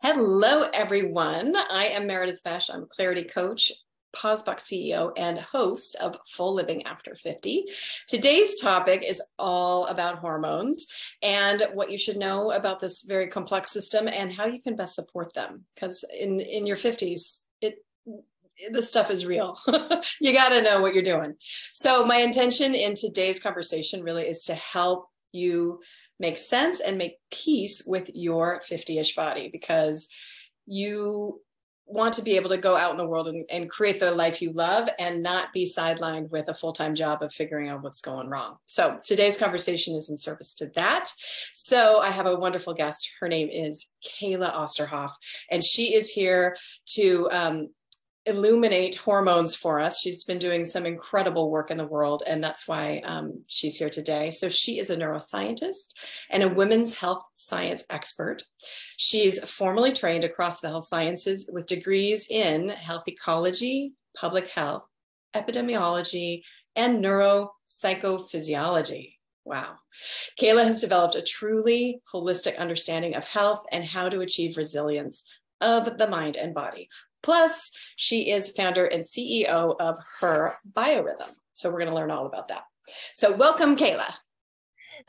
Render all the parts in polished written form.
Hello, everyone. I am Meredith Besh. I'm a clarity coach, PauseBox CEO, and host of Full Living After 50. Today's topic is all about hormones and what you should know about this very complex system and how you can best support them. Because in your 50s, this stuff is real. You got to know what you're doing. So my intention in today's conversation really is to help you make sense and make peace with your 50-ish body, because you want to be able to go out in the world and create the life you love and not be sidelined with a full-time job of figuring out what's going wrong. So today's conversation is in service to that. So I have a wonderful guest. Her name is Kayla Osterhoff, and she is here to illuminate hormones for us. She's been doing some incredible work in the world, and that's why she's here today. So she is a neuroscientist and a women's health science expert. She's formally trained across the health sciences with degrees in health ecology, public health, epidemiology, and neuropsychophysiology. Wow. Kayla has developed a truly holistic understanding of health and how to achieve resilience of the mind and body. Plus, she is founder and CEO of Her Biorhythm. So we're going to learn all about that. So welcome, Kayla.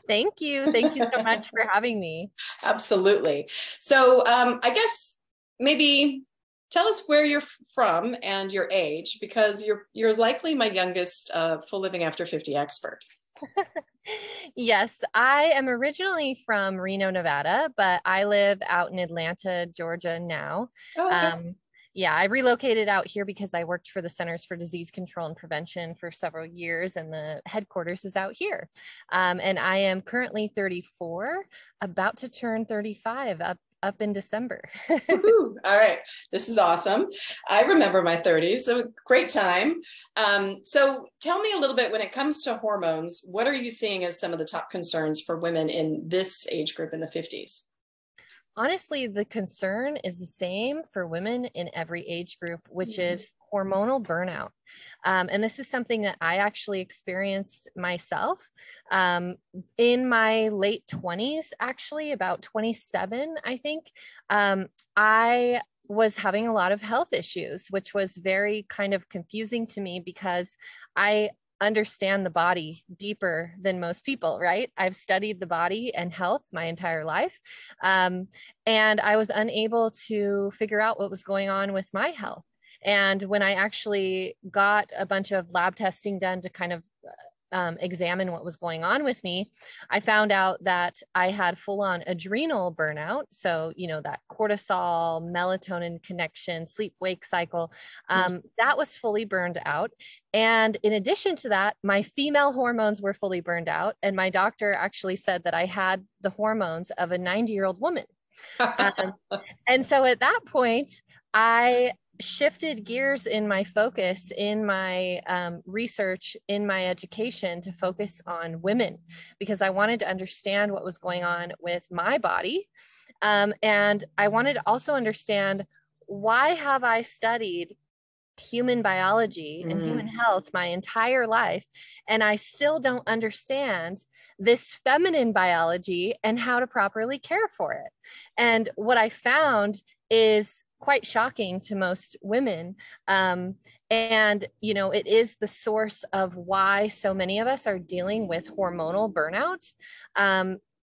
Thank you. Thank you so much for having me. Absolutely. So I guess maybe tell us where you're from and your age, because you're likely my youngest Full Living After 50 expert. Yes, I am originally from Reno, Nevada, but I live out in Atlanta, Georgia now. Oh, okay. Yeah, I relocated out here because I worked for the Centers for Disease Control and Prevention for several years, and the headquarters is out here. And I am currently 34, about to turn 35 up in December. All right. This is awesome. I remember my 30s, so great time. So tell me a little bit, when it comes to hormones, what are you seeing as some of the top concerns for women in this age group in the 50s? Honestly, the concern is the same for women in every age group, which is hormonal burnout. And this is something that I actually experienced myself in my late 20s, actually about 27, I think. I was having a lot of health issues, which was very kind of confusing to me because I understand the body deeper than most people, right? I've studied the body and health my entire life. And I was unable to figure out what was going on with my health. And when I actually got a bunch of lab testing done to kind of examine what was going on with me, I found out that I had full-on adrenal burnout. So, that cortisol, melatonin connection, sleep-wake cycle, that was fully burned out. And in addition to that, my female hormones were fully burned out. And my doctor actually said that I had the hormones of a 90-year-old woman. And so at that point, I shifted gears in my focus, in my research, in my education, to focus on women, because I wanted to understand what was going on with my body. And I wanted to also understand, why have I studied human biology and human health my entire life, and I still don't understand this feminine biology and how to properly care for it? And what I found is quite shocking to most women. And, it is the source of why so many of us are dealing with hormonal burnout.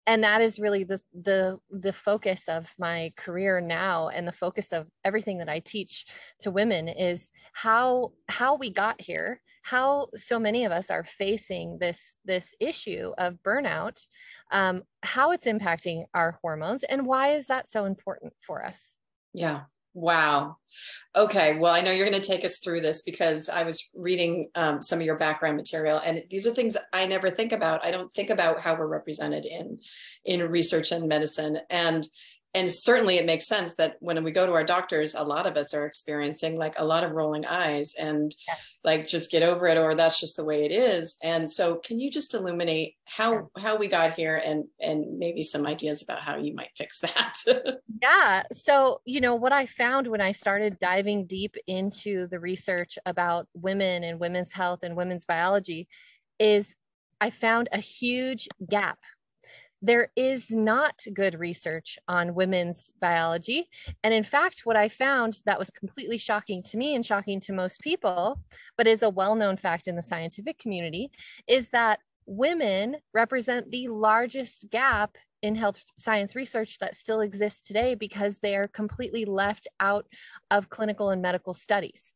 And that is really the focus of my career now, and the focus of everything that I teach to women is how we got here, how so many of us are facing this issue of burnout, how it's impacting our hormones, and why is that so important for us? Yeah. Wow. Okay. Well, I know you're going to take us through this, because I was reading some of your background material, and these are things I never think about. I don't think about how we're represented in research and medicine. And certainly it makes sense that when we go to our doctors, a lot of us are experiencing like a lot of rolling eyes and like, just get over it, or that's just the way it is. And so can you just illuminate how we got here, and maybe some ideas about how you might fix that? Yeah. So, what I found when I started diving deep into the research about women and women's health and women's biology is I found a huge gap there is not good research on women's biology. And in fact, what I found that was completely shocking to me and shocking to most people, but is a well-known fact in the scientific community, is that women represent the largest gap in health science research that still exists today because they are completely left out of clinical and medical studies.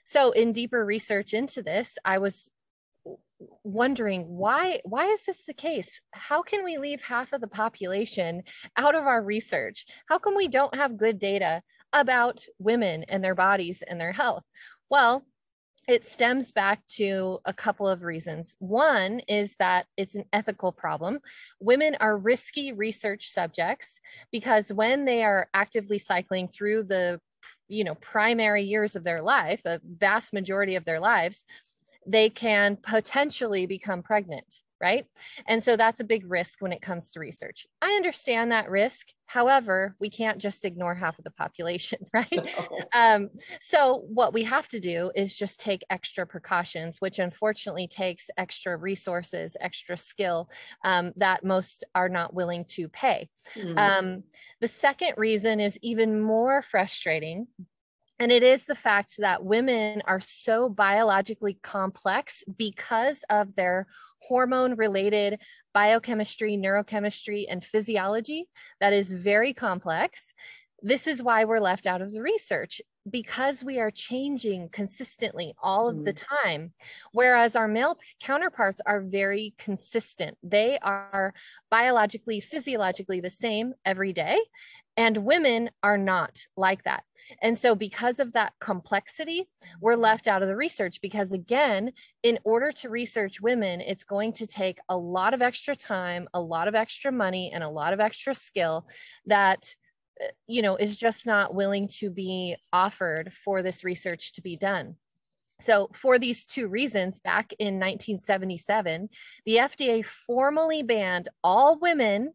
So in deeper research into this, I was wondering why is this the case? How can we leave half of the population out of our research? How come we don't have good data about women and their bodies and their health? Well, it stems back to a couple of reasons. One is that it's an ethical problem. Women are risky research subjects because when they are actively cycling through the primary years of their life, a vast majority of their lives, they can potentially become pregnant, right? And so that's a big risk when it comes to research. I understand that risk. However, we can't just ignore half of the population, right? No. So what we have to do is just take extra precautions, which unfortunately takes extra resources, extra skill that most are not willing to pay. Mm. The second reason is even more frustrating. And it is the fact that women are so biologically complex because of their hormone-related biochemistry, neurochemistry, and physiology that is very complex. This is why we're left out of the research, because we are changing consistently all of the time, whereas our male counterparts are very consistent. They are biologically, physiologically the same every day. And women are not like that. And so because of that complexity, we're left out of the research because, again, in order to research women, it's going to take a lot of extra time, a lot of extra money, and a lot of extra skill that is just not willing to be offered for this research to be done. So for these two reasons, back in 1977, the FDA formally banned all women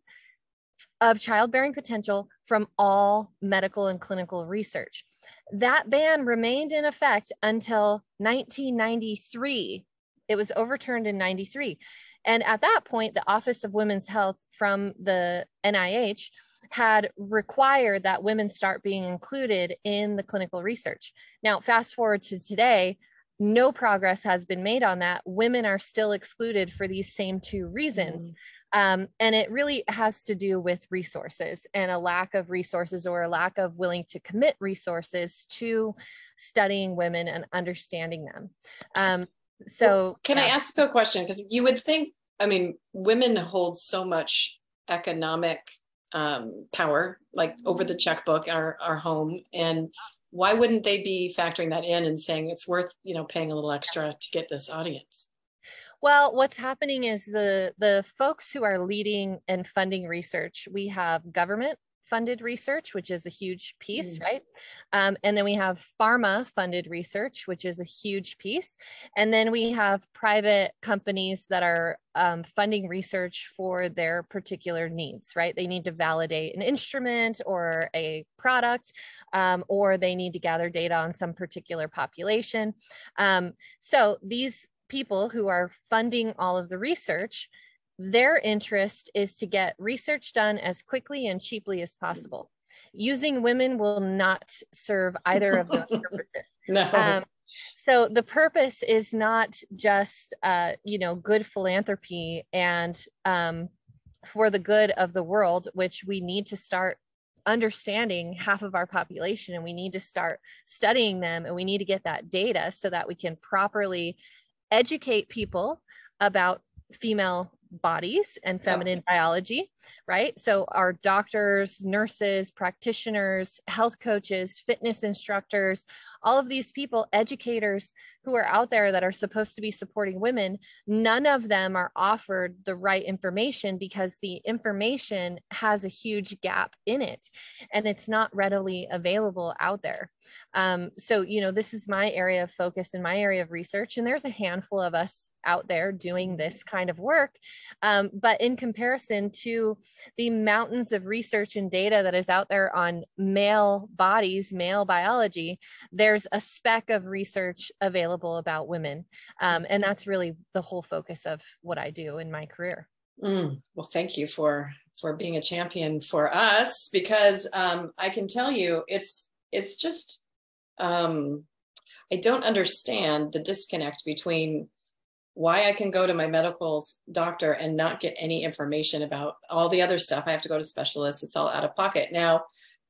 of childbearing potential from all medical and clinical research. That ban remained in effect until 1993. It was overturned in 93. And at that point, the Office of Women's Health from the NIH had required that women start being included in the clinical research. Now, fast forward to today, no progress has been made on that. Women are still excluded for these same two reasons. And it really has to do with resources and a lack of resources or a lack of willing to commit resources to studying women and understanding them. Can I ask a question? Because you would think, women hold so much economic power, like over the checkbook, our home, and why wouldn't they be factoring that in and saying it's worth, paying a little extra to get this audience? Well, what's happening is the folks who are leading and funding research, we have government funded research, which is a huge piece, right? And then we have pharma funded research, which is a huge piece. And then we have private companies that are funding research for their particular needs, right? They need to validate an instrument or a product, or they need to gather data on some particular population. So these people who are funding all of the research, their interest is to get research done as quickly and cheaply as possible. Using women will not serve either of those purposes. No. So the purpose is not just, good philanthropy and for the good of the world, which we need to start understanding half of our population, and we need to start studying them, and we need to get that data so that we can properly educate people about female bodies and feminine biology, right? So our doctors, nurses, practitioners, health coaches, fitness instructors, all of these people, educators who are out there that are supposed to be supporting women, none of them are offered the right information because the information has a huge gap in it and it's not readily available out there. So, this is my area of focus and my area of research, and there's a handful of us out there doing this kind of work. But in comparison to the mountains of research and data that is out there on male bodies, male biology, there's a speck of research available about women. And that's really the whole focus of what I do in my career. Well, thank you for being a champion for us, because I can tell you it's just I don't understand the disconnect between why I can go to my medical doctor and not get any information about all the other stuff. I have to go to specialists. It's all out of pocket. Now,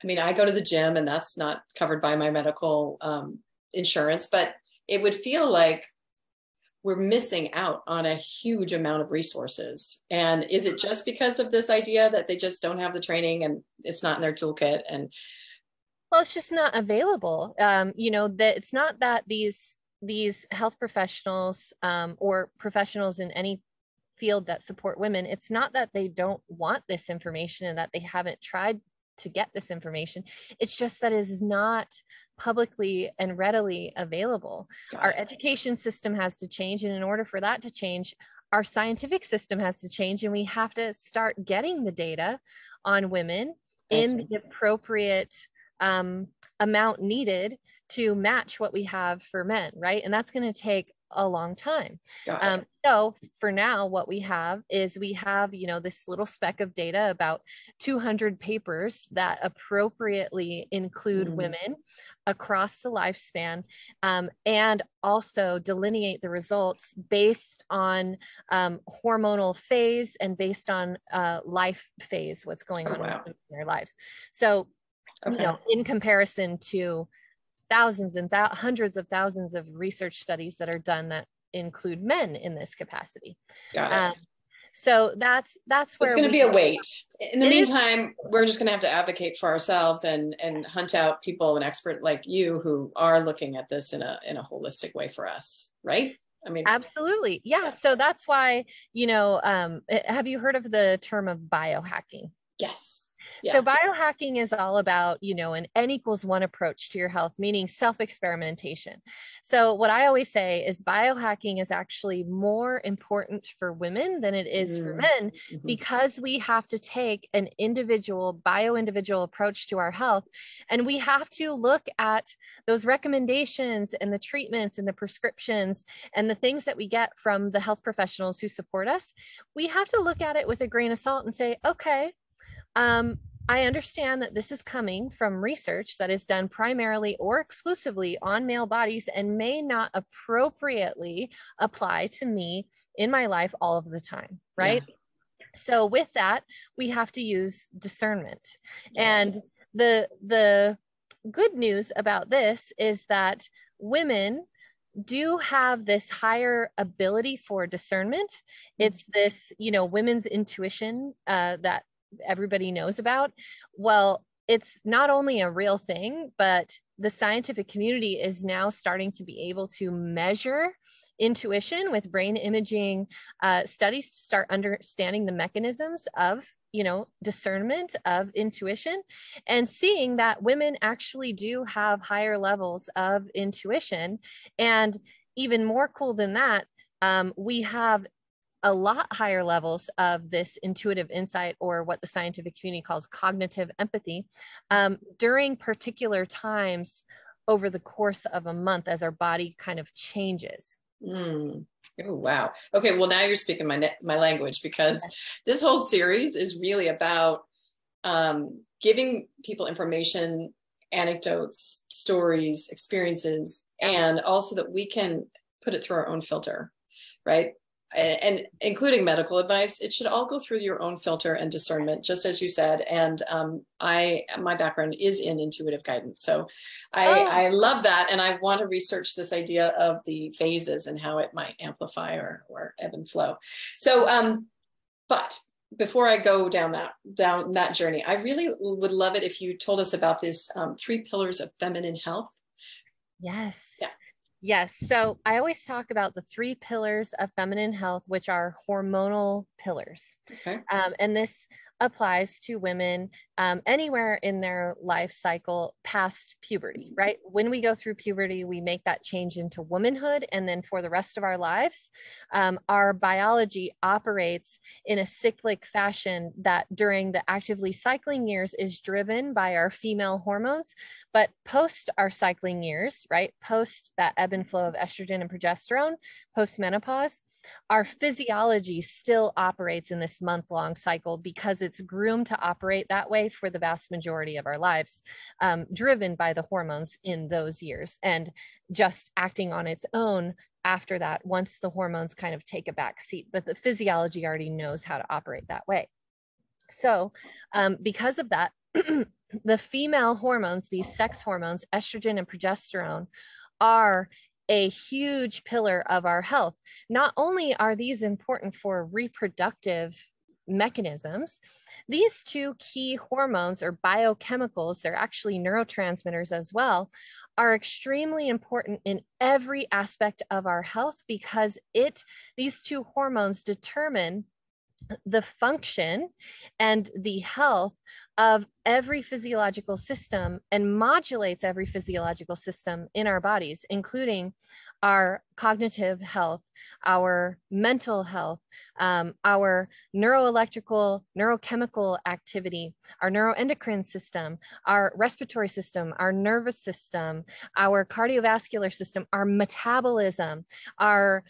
I mean, I go to the gym and that's not covered by my medical insurance, but it would feel like we're missing out on a huge amount of resources. And is it just because of this idea that they just don't have the training and it's not in their toolkit? And well, it's just not available. That it's not that these health professionals or professionals in any field that support women, it's not that they don't want this information and that they haven't tried to get this information. It's just that it is not publicly and readily available. Our education system has to change, and in order for that to change, our scientific system has to change, and we have to start getting the data on women in the appropriate amount needed to match what we have for men, right? And that's going to take a long time. So for now, what we have is this little speck of data, about 200 papers that appropriately include women across the lifespan, and also delineate the results based on hormonal phase and based on life phase, what's going on in their lives. So, in comparison to thousands and hundreds of thousands of research studies that are done that include men in this capacity. Got it. So that's where it's going to be a wait. In the meantime, we're just going to have to advocate for ourselves and hunt out people, an expert like you, who are looking at this in a holistic way for us, right? I mean, absolutely. Yeah. So that's why, have you heard of the term of biohacking? Yes. Yeah. So biohacking is all about, an N=1 approach to your health, meaning self-experimentation. So what I always say is biohacking is actually more important for women than it is for men, because we have to take an bio-individual approach to our health. And we have to look at those recommendations and the treatments and the prescriptions and the things that we get from the health professionals who support us. We have to look at it with a grain of salt and say, okay, I understand that this is coming from research that is done primarily or exclusively on male bodies and may not appropriately apply to me in my life all of the time, right? Yeah. So with that, we have to use discernment. Yes. And the good news about this is that women do have this higher ability for discernment. It's this, women's intuition that everybody knows about. Well, it's not only a real thing, but the scientific community is now starting to be able to measure intuition with brain imaging studies to start understanding the mechanisms of discernment of intuition, and seeing that women actually do have higher levels of intuition. And even more cool than that, we have a lot higher levels of this intuitive insight, or what the scientific community calls cognitive empathy, during particular times over the course of a month as our body kind of changes. Oh, wow. Okay. Well, now you're speaking my language, because this whole series is really about giving people information, anecdotes, stories, experiences, and also that we can put it through our own filter, right? And including medical advice. It should all go through your own filter and discernment, just as you said. And my background is in intuitive guidance. So I love that. And I want to research this idea of the phases and how it might amplify or ebb and flow. So, but before I go down that journey, I really would love it if you told us about this 3 pillars of feminine health. Yes. Yeah. Yes. So I always talk about the 3 pillars of feminine health, which are hormonal pillars. Okay. And this applies to women anywhere in their life cycle past puberty, right? When we go through puberty, we make that change into womanhood. And then for the rest of our lives, our biology operates in a cyclic fashion that during the actively cycling years is driven by our female hormones. But post our cycling years, right? Post that ebb and flow of estrogen and progesterone, post-menopause, our physiology still operates in this month-long cycle because it's groomed to operate that way for the vast majority of our lives, driven by the hormones in those years, and just acting on its own after that, once the hormones kind of take a back seat. But the physiology already knows how to operate that way. So because of that, the female hormones, these sex hormones, estrogen and progesterone, are a huge pillar of our health. Not only are these important for reproductive mechanisms, these two key hormones or biochemicals, they're actually neurotransmitters as well, are extremely important in every aspect of our health because these two hormones determine the function and the health of every physiological system and modulates every physiological system in our bodies, including our cognitive health, our mental health, our neuroelectrical, neurochemical activity, our neuroendocrine system, our respiratory system, our nervous system, our cardiovascular system, our metabolism, our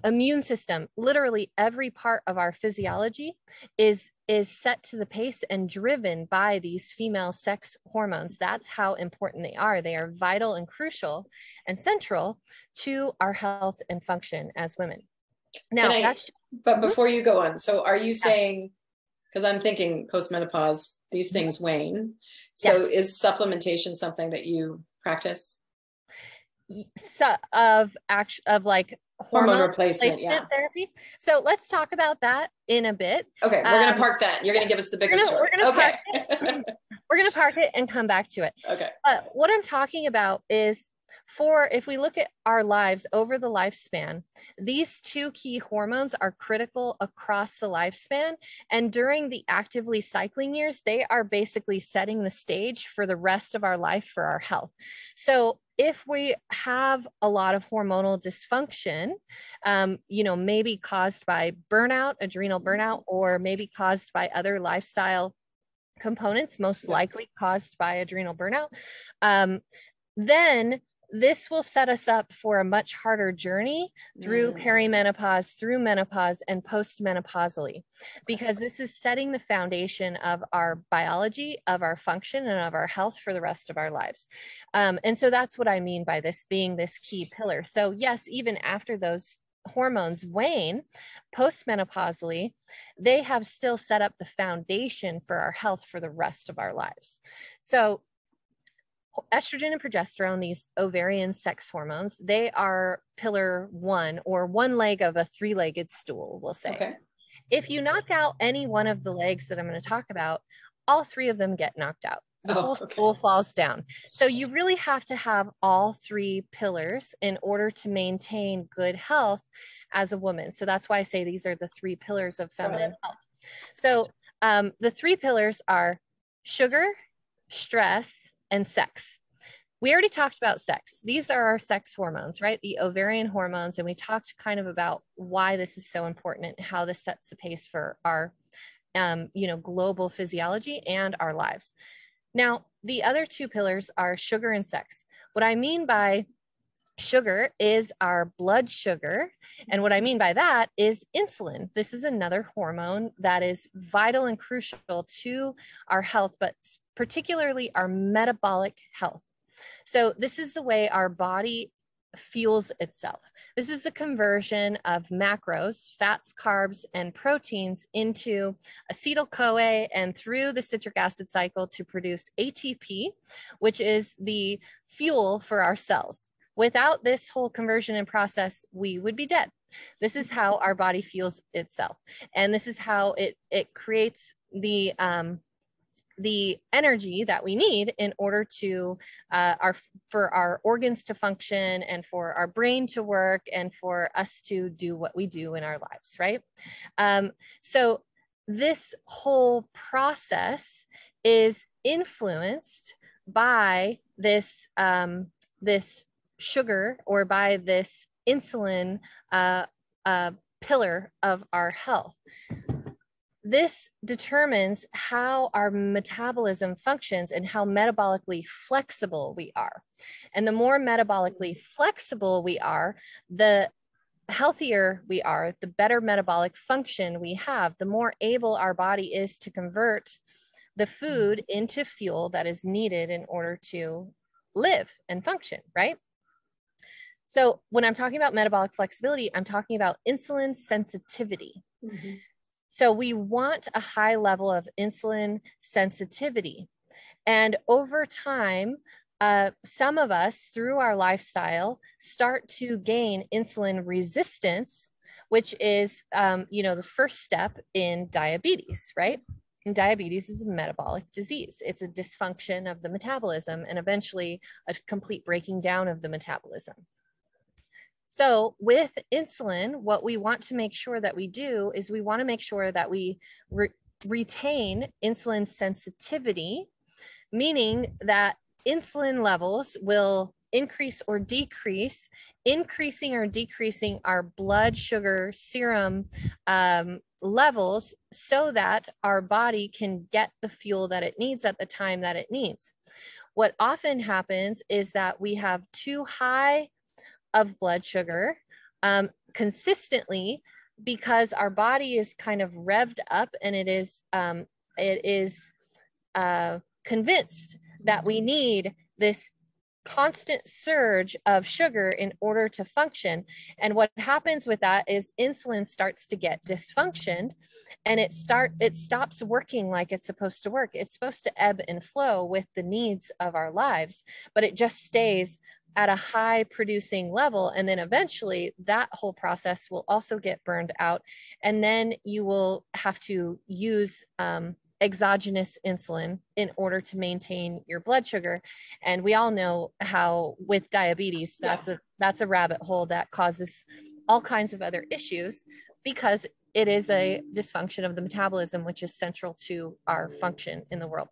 immune system. Literally every part of our physiology is set to the pace and driven by these female sex hormones. That's how important they are. They are vital and crucial and central to our health and function as women. Now, but before you go on, so are you saying, because I'm thinking post-menopause, these things wane. So is supplementation something that you practice? So of like hormone replacement therapy. So let's talk about that in a bit. Okay, we're going to park that. You're going to give us the bigger story. Okay. We're going to park it and come back to it. Okay. What I'm talking about is if we look at our lives over the lifespan, these two key hormones are critical across the lifespan. And during the actively cycling years, they are basically setting the stage for the rest of our life for our health. So if we have a lot of hormonal dysfunction, maybe caused by burnout, adrenal burnout, or maybe caused by other lifestyle components, most likely caused by adrenal burnout, then this will set us up for a much harder journey through perimenopause, through menopause, and postmenopausally, because this is setting the foundation of our biology, of our function, and of our health for the rest of our lives. And so that's what I mean by this being this key pillar. So yes, even after those hormones wane postmenopausally, they have still set up the foundation for our health for the rest of our lives. So estrogen and progesterone, these ovarian sex hormones, they are pillar one, or one leg of a three-legged stool, we'll say. Okay. If you knock out any one of the legs that I'm going to talk about, all three of them get knocked out. The whole stool falls down. So you really have to have all three pillars in order to maintain good health as a woman. So that's why I say these are the three pillars of feminine health. So the three pillars are sugar, stress, and sex. We already talked about sex. These are our sex hormones, right? The ovarian hormones. And we talked kind of about why this is so important and how this sets the pace for our, global physiology and our lives. Now, the other two pillars are sugar and sex. What I mean by sugar is our blood sugar. And what I mean by that is insulin. This is another hormone that is vital and crucial to our health, but particularly our metabolic health. So this is the way our body fuels itself. This is the conversion of macros, fats, carbs, and proteins into acetyl-CoA and through the citric acid cycle to produce ATP, which is the fuel for our cells. Without this whole conversion and process, we would be dead. This is how our body fuels itself. And this is how it creates the energy that we need in order to for our organs to function and for our brain to work and for us to do what we do in our lives, right? So this whole process is influenced by this sugar, or by this insulin pillar of our health. This determines how our metabolism functions and how metabolically flexible we are. And the more metabolically flexible we are, the healthier we are, the better metabolic function we have, the more able our body is to convert the food into fuel that is needed in order to live and function, right? So when I'm talking about metabolic flexibility, I'm talking about insulin sensitivity. Mm-hmm. So we want a high level of insulin sensitivity. And over time, some of us through our lifestyle start to gain insulin resistance, which is, the first step in diabetes, right? And diabetes is a metabolic disease. It's a dysfunction of the metabolism and eventually a complete breaking down of the metabolism. So with insulin, what we want to make sure that we do is we want to make sure that we retain insulin sensitivity, meaning that insulin levels will increase or decrease, increasing or decreasing our blood sugar serum levels so that our body can get the fuel that it needs at the time that it needs. What often happens is that we have too high of blood sugar consistently because our body is kind of revved up and it is convinced that we need this constant surge of sugar in order to function. And what happens with that is insulin starts to get dysfunctioned and it stops working like it's supposed to work. It's supposed to ebb and flow with the needs of our lives, but it just stays at a high producing level. And then eventually that whole process will also get burned out. And then you will have to use exogenous insulin in order to maintain your blood sugar. And we all know how with diabetes, that's a rabbit hole that causes all kinds of other issues because it is a dysfunction of the metabolism, which is central to our function in the world.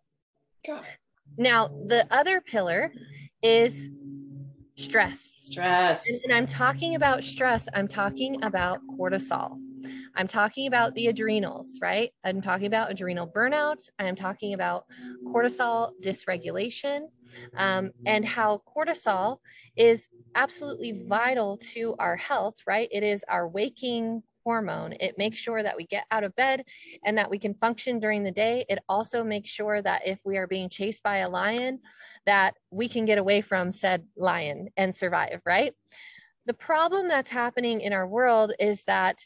Now, the other pillar is stress. And I'm talking about stress. I'm talking about cortisol. I'm talking about the adrenals, right? I'm talking about adrenal burnout. I'm talking about cortisol dysregulation and how cortisol is absolutely vital to our health, right? It is our waking hormone. It makes sure that we get out of bed and that we can function during the day. It also makes sure that if we are being chased by a lion, that we can get away from said lion and survive, right? The problem that's happening in our world is that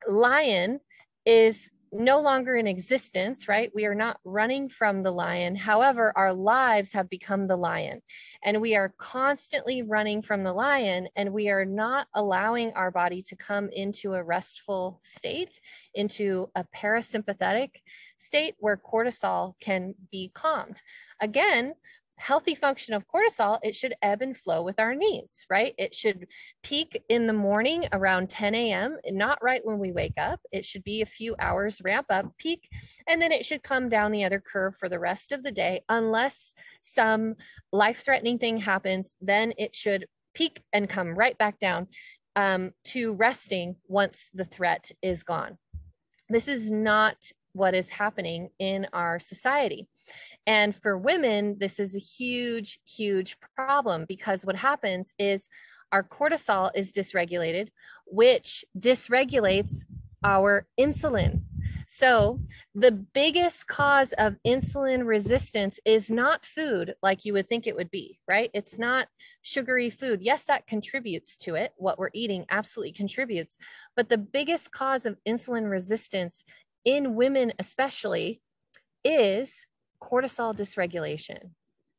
lion is no longer in existence, right? We are not running from the lion. However, our lives have become the lion and we are constantly running from the lion and we are not allowing our body to come into a restful state, into a parasympathetic state where cortisol can be calmed. Again, healthy function of cortisol, it should ebb and flow with our needs, right? It should peak in the morning around 10 a.m., not right when we wake up. It should be a few hours, ramp up, peak, and then it should come down the other curve for the rest of the day. Unless some life-threatening thing happens, then it should peak and come right back down to resting once the threat is gone. This is not what is happening in our society. And for women, this is a huge, huge problem because what happens is our cortisol is dysregulated, which dysregulates our insulin. So the biggest cause of insulin resistance is not food like you would think it would be, right? It's not sugary food. Yes, that contributes to it. What we're eating absolutely contributes. But the biggest cause of insulin resistance in women especially is cortisol dysregulation,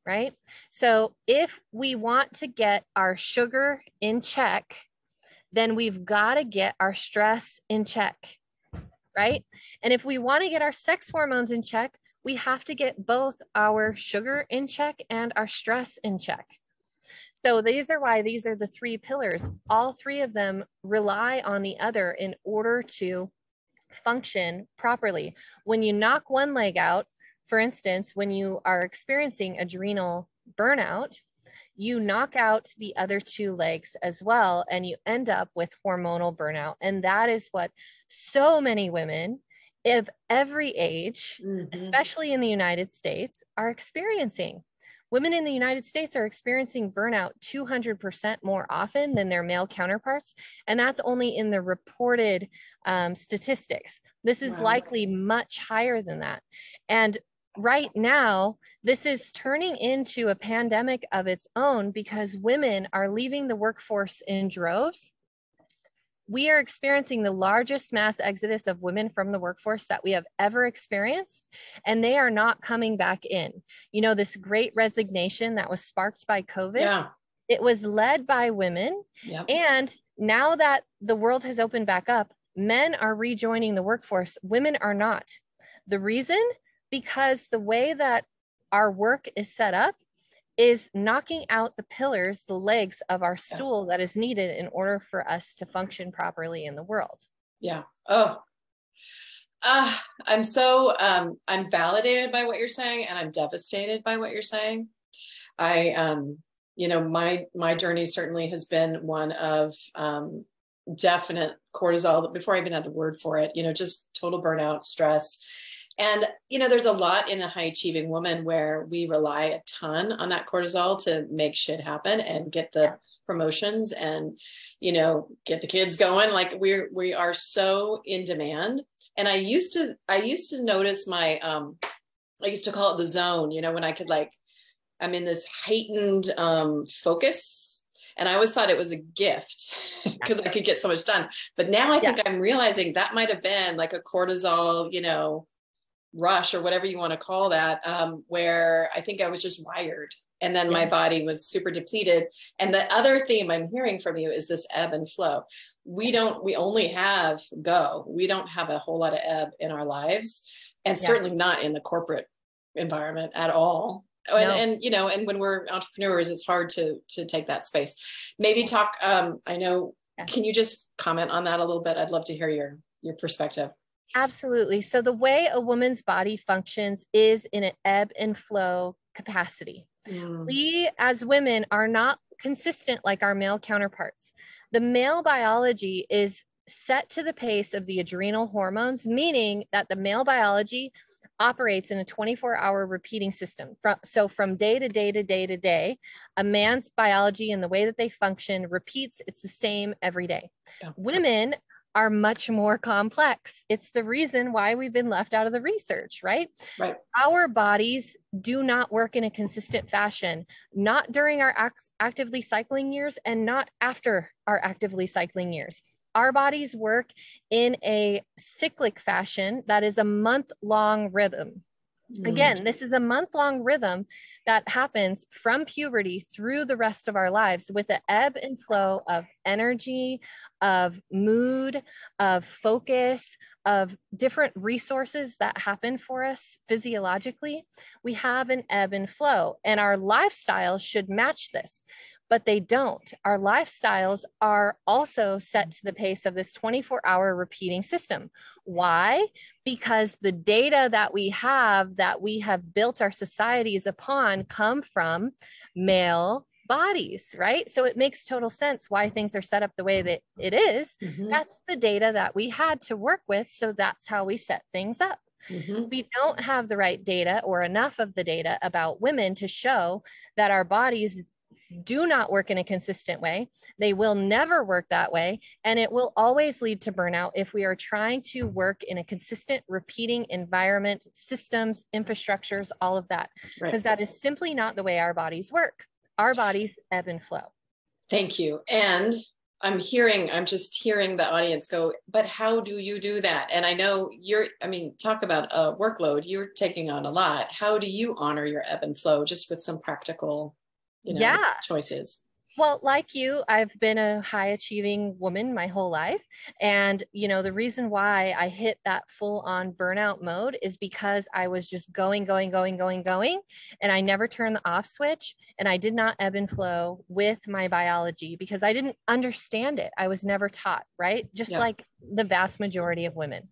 right? So if we want to get our sugar in check, then we've got to get our stress in check, right? And if we want to get our sex hormones in check, we have to get both our sugar in check and our stress in check. So these are why these are the three pillars. All three of them rely on the other in order to function properly. When you knock one leg out, for instance, when you are experiencing adrenal burnout, you knock out the other two legs as well, and you end up with hormonal burnout. And that is what so many women of every age, especially in the United States, are experiencing. Women in the United States are experiencing burnout 200% more often than their male counterparts. And that's only in the reported statistics. This is likely much higher than that. And right now, this is turning into a pandemic of its own because women are leaving the workforce in droves. We are experiencing the largest mass exodus of women from the workforce that we have ever experienced, and they are not coming back in. You know, this great resignation that was sparked by COVID, it was led by women. And now that the world has opened back up, men are rejoining the workforce. Women are not. The reason? Because the way that our work is set up is knocking out the pillars, the legs of our stool that is needed in order for us to function properly in the world. I'm validated by what you're saying, and I'm devastated by what you're saying. My journey certainly has been one of definite cortisol before I even had the word for it, just total burnout, stress. And, there's a lot in a high achieving woman where we rely a ton on that cortisol to make shit happen and get the promotions and, get the kids going. Like we are so in demand. And I used to notice I used to call it the zone, when I could I'm in this heightened focus. And I always thought it was a gift because I could get so much done. But now I think I'm realizing that might've been like a cortisol, rush or whatever you want to call that, where I think I was just wired, and then my body was super depleted. And the other theme I'm hearing from you is this ebb and flow. We only have go. We don't have a whole lot of ebb in our lives, and certainly not in the corporate environment at all. No. And when we're entrepreneurs, it's hard to take that space. Maybe talk, can you just comment on that a little bit? I'd love to hear your perspective. Absolutely. So the way a woman's body functions is in an ebb and flow capacity. We as women are not consistent like our male counterparts. The male biology is set to the pace of the adrenal hormones, meaning that the male biology operates in a 24-hour repeating system. So from day to day to day to day, a man's biology and the way that they function repeats. It's the same every day. Women are much more complex. It's the reason why we've been left out of the research, right? Our bodies do not work in a consistent fashion, not during our actively cycling years and not after our actively cycling years. Our bodies work in a cyclic fashion that is a month-long rhythm. Again, this is a month-long rhythm that happens from puberty through the rest of our lives with the ebb and flow of energy, of mood, of focus, of different resources that happen for us physiologically. We have an ebb and flow, and our lifestyles should match this. But they don't. Our lifestyles are also set to the pace of this 24-hour repeating system. Why? Because the data that we have built our societies upon come from male bodies, right? So it makes total sense why things are set up the way that it is. That's the data that we had to work with. So that's how we set things up. We don't have the right data or enough of the data about women to show that our bodies do not work in a consistent way. They will never work that way. And it will always lead to burnout if we are trying to work in a consistent, repeating environment, systems, infrastructures, all of that. Because that is simply not the way our bodies work. Our bodies ebb and flow. Thank you. And I'm just hearing the audience go, but how do you do that? And I know talk about a workload, you're taking on a lot. How do you honor your ebb and flow just with some practical choices? Well, like you, I've been a high achieving woman my whole life. And, the reason why I hit that full on burnout mode is because I was just going. And I never turned the off switch, and I did not ebb and flow with my biology because I didn't understand it. I was never taught, right? Just like the vast majority of women.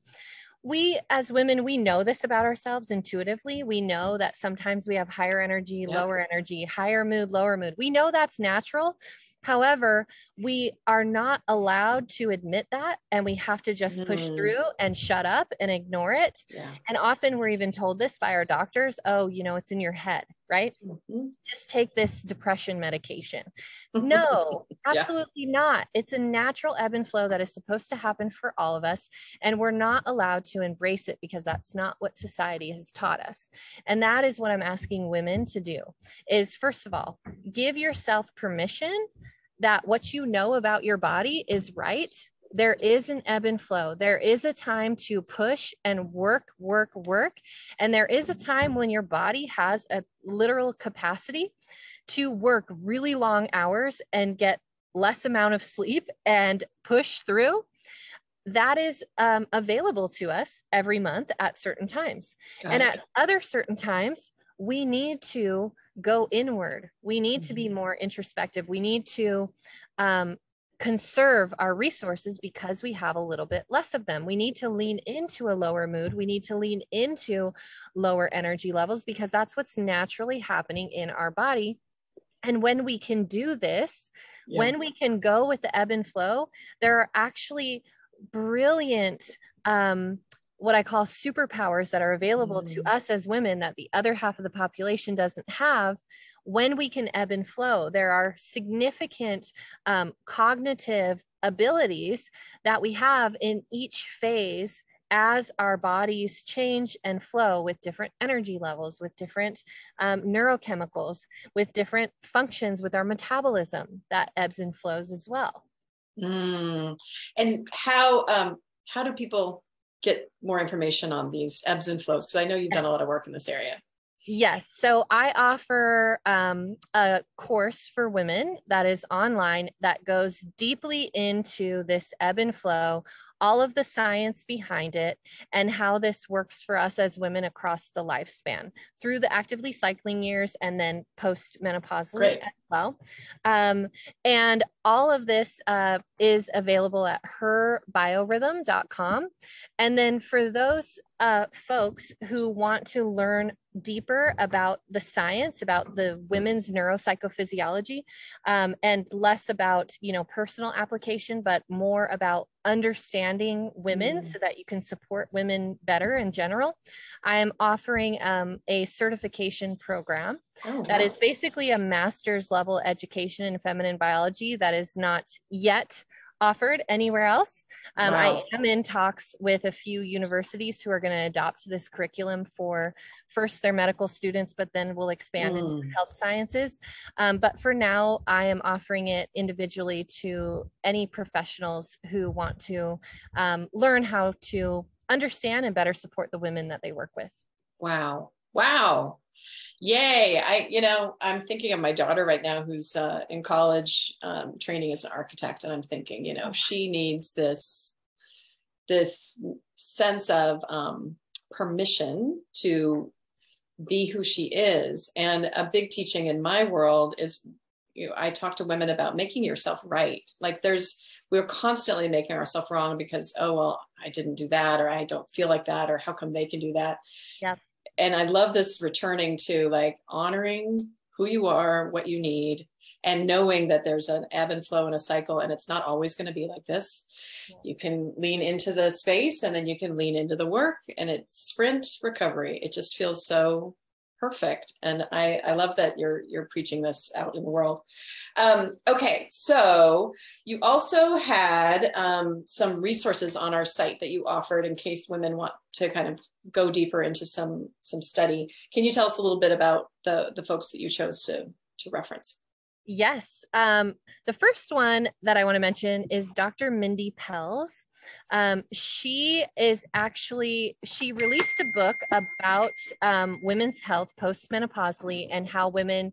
We as women, we know this about ourselves intuitively. We know that sometimes we have higher energy, lower energy, higher mood, lower mood. We know that's natural. However, we are not allowed to admit that, and we have to just push through and shut up and ignore it. And often we're even told this by our doctors, it's in your head, right? Mm-hmm. Just take this depression medication. No, absolutely not. It's a natural ebb and flow that is supposed to happen for all of us. And we're not allowed to embrace it because that's not what society has taught us. And that is what I'm asking women to do is, first of all, give yourself permission that what you know about your body is right. There is an ebb and flow. There is a time to push and work. And there is a time when your body has a literal capacity to work really long hours and get less amount of sleep and push through. That is available to us every month at certain times. And at other certain times, we need to go inward. We need to be more introspective. We need to conserve our resources because we have a little bit less of them. We need to lean into a lower mood. We need to lean into lower energy levels because that's what's naturally happening in our body. And when we can do this, when we can go with the ebb and flow, there are actually brilliant, what I call superpowers that are available to us as women that the other half of the population doesn't have. When we can ebb and flow, there are significant cognitive abilities that we have in each phase as our bodies change and flow with different energy levels, with different neurochemicals, with different functions with our metabolism that ebbs and flows as well. And how do people get more information on these ebbs and flows? Because I know you've done a lot of work in this area. Yes. So I offer a course for women that is online that goes deeply into this ebb and flow, all of the science behind it, and how this works for us as women across the lifespan through the actively cycling years and then post-menopausally as well. And all of this is available at herbiorhythm.com. And then for those folks who want to learn deeper about the science, about the women's neuropsychophysiology, and less about, personal application, but more about understanding women so that you can support women better in general, I am offering a certification program that is basically a master's level education in feminine biology that is not yet offered anywhere else. I am in talks with a few universities who are going to adopt this curriculum for first their medical students, but then we'll expand into health sciences. But for now, I am offering it individually to any professionals who want to learn how to understand and better support the women that they work with. Wow. Yay. I'm thinking of my daughter right now who's in college training as an architect. And I'm thinking, she needs this sense of permission to be who she is. And a big teaching in my world is, I talk to women about making yourself right. Like we're constantly making ourselves wrong because, oh, well, I didn't do that, or I don't feel like that, or how come they can do that? Yeah. And I love this returning to like honoring who you are, what you need, and knowing that there's an ebb and flow and a cycle, and it's not always going to be like this. You can lean into the space and then you can lean into the work, and it's sprint recovery. It just feels so perfect. And I love that you're preaching this out in the world. Okay. So you also had some resources on our site that you offered in case women want to kind of go deeper into some study. Can you tell us a little bit about the folks that you chose to reference? Yes. The first one that I want to mention is Dr. Mindy Pelz. She released a book about women's health post-menopausally and how women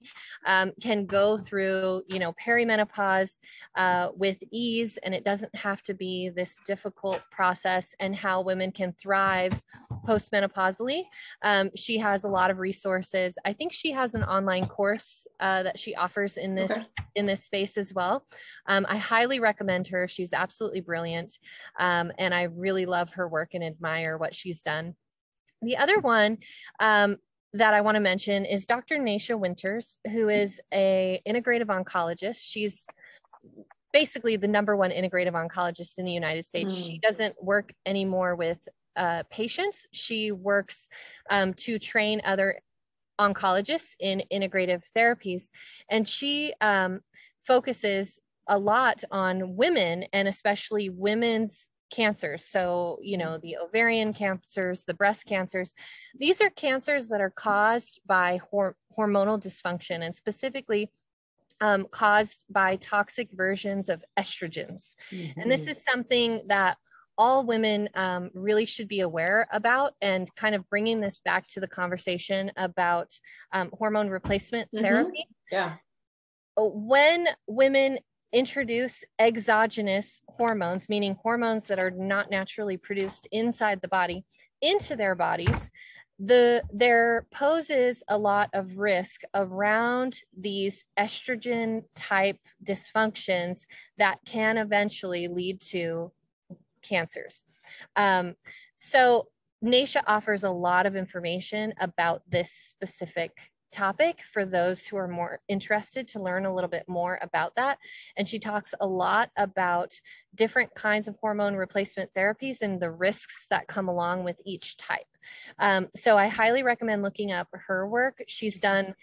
can go through, perimenopause with ease, and it doesn't have to be this difficult process, and how women can thrive post-menopausally. She has a lot of resources. I think she has an online course that she offers in this space as well. I highly recommend her. She's absolutely brilliant. And I really love her work and admire what she's done. The other one that I want to mention is Dr. Nasha Winters, who is an integrative oncologist. She's basically the #1 integrative oncologist in the United States. She doesn't work anymore with patients. She works to train other oncologist in integrative therapies, and she focuses a lot on women, and especially women's cancers. So, you know, the ovarian cancers, the breast cancers, these are cancers that are caused by hormonal dysfunction, and specifically caused by toxic versions of estrogens. And this is something that all women really should be aware about, and kind of bringing this back to the conversation about hormone replacement therapy. Yeah. When women introduce exogenous hormones, meaning hormones that are not naturally produced inside the body, into their bodies, there poses a lot of risk around these estrogen type dysfunctions that can eventually lead to cancers. So Naisha offers a lot of information about this specific topic for those who are more interested to learn a little bit more about that. And she talks a lot about different kinds of hormone replacement therapies and the risks that come along with each type. So I highly recommend looking up her work. She's done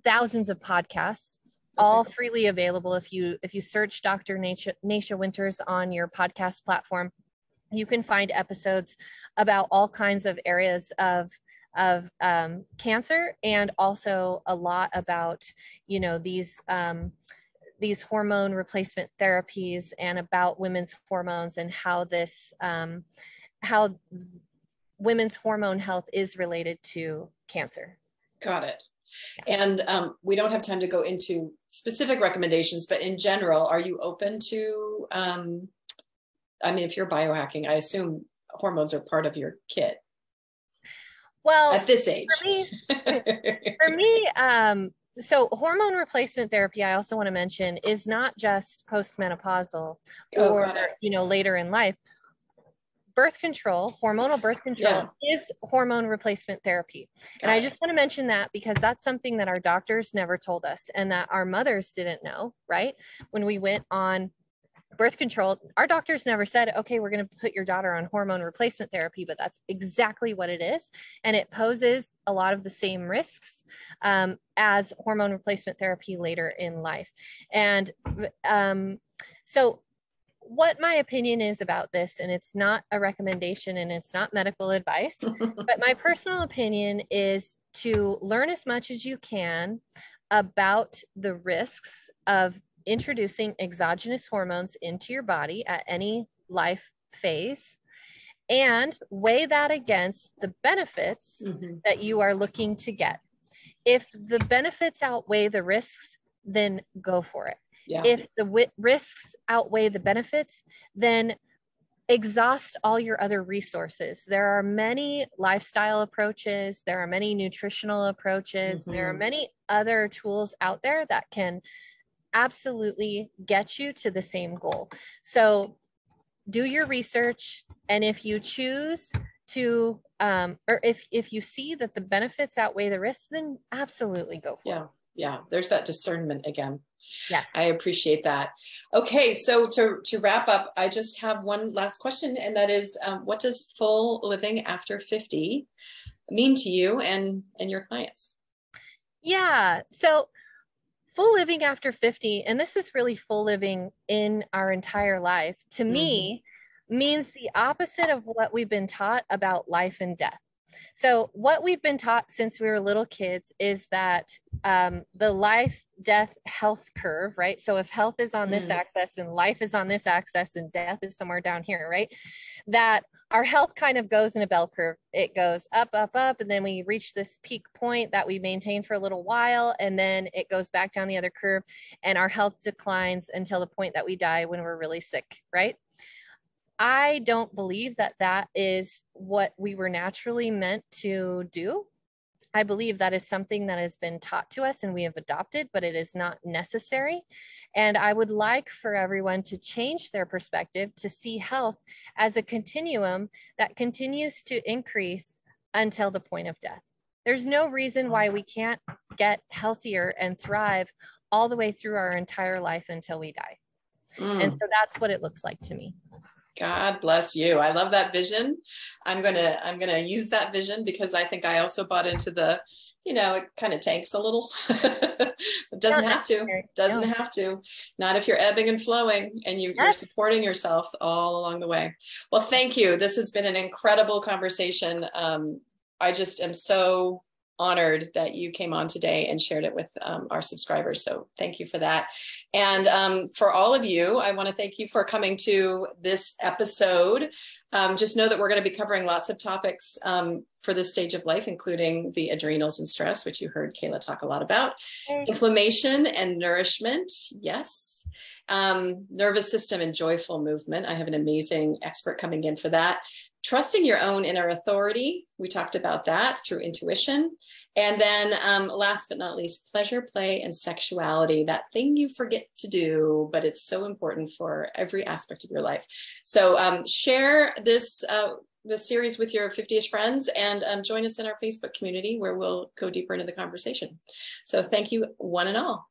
thousands of podcasts, all freely available. If you search Dr. Naisha Winters on your podcast platform, you can find episodes about all kinds of areas of cancer, and also a lot about, you know, these hormone replacement therapies, and about women's hormones, and how this how women's hormone health is related to cancer. Got it. And we don't have time to go into specific recommendations, but in general, are you open to, I mean, if you're biohacking, I assume hormones are part of your kit. Well, at this age. For me, so hormone replacement therapy, I also want to mention, is not just post-menopausal or, you know, later in life. Birth control, hormonal birth control, is hormone replacement therapy. And I just want to mention that because that's something that our doctors never told us, and that our mothers didn't know, right? When we went on birth control, our doctors never said, okay, we're going to put your daughter on hormone replacement therapy, but that's exactly what it is. And it poses a lot of the same risks as hormone replacement therapy later in life. And so what my opinion is about this, and it's not a recommendation and it's not medical advice, but my personal opinion is to learn as much as you can about the risks of introducing exogenous hormones into your body at any life phase, and weigh that against the benefits that you are looking to get. If the benefits outweigh the risks, then go for it. If the risks outweigh the benefits, then exhaust all your other resources. There are many lifestyle approaches, there are many nutritional approaches, there are many other tools out there that can absolutely get you to the same goal. So do your research, and if you choose to, or if you see that the benefits outweigh the risks, then absolutely go for it. Yeah, there's that discernment again. Yeah, I appreciate that. Okay, so to wrap up, I just have one last question, and that is, what does full living after 50 mean to you and your clients? Yeah, so full living after 50, and this is really full living in our entire life, to me, means the opposite of what we've been taught about life and death. So what we've been taught since we were little kids is that the life, death, health curve, right? So if health is on this axis and life is on this axis and death is somewhere down here, right? That our health kind of goes in a bell curve. It goes up, up, up, and then we reach this peak point that we maintain for a little while, and then it goes back down the other curve, and our health declines until the point that we die when we're really sick, right? I don't believe that that is what we were naturally meant to do. I believe that is something that has been taught to us and we have adopted, but it is not necessary. And I would like for everyone to change their perspective to see health as a continuum that continues to increase until the point of death. There's no reason why we can't get healthier and thrive all the way through our entire life until we die. And so that's what it looks like to me. God bless you. I love that vision. I'm gonna use that vision because I think I also bought into the, it kind of tanks a little. It doesn't have to. Doesn't have to. Not if you're ebbing and flowing and you're supporting yourself all along the way. Well, thank you. This has been an incredible conversation. I just am so honored that you came on today and shared it with our subscribers. So thank you for that. And for all of you, I want to thank you for coming to this episode. Just know that we're going to be covering lots of topics for this stage of life, including the adrenals and stress, which you heard Kayla talk a lot about, inflammation and nourishment. Yes. Nervous system and joyful movement. I have an amazing expert coming in for that. Trusting your own inner authority. We talked about that through intuition. And then last but not least, pleasure, play, and sexuality, that thing you forget to do, but it's so important for every aspect of your life. So share this series with your 50-ish friends and join us in our Facebook community where we'll go deeper into the conversation. So thank you one and all.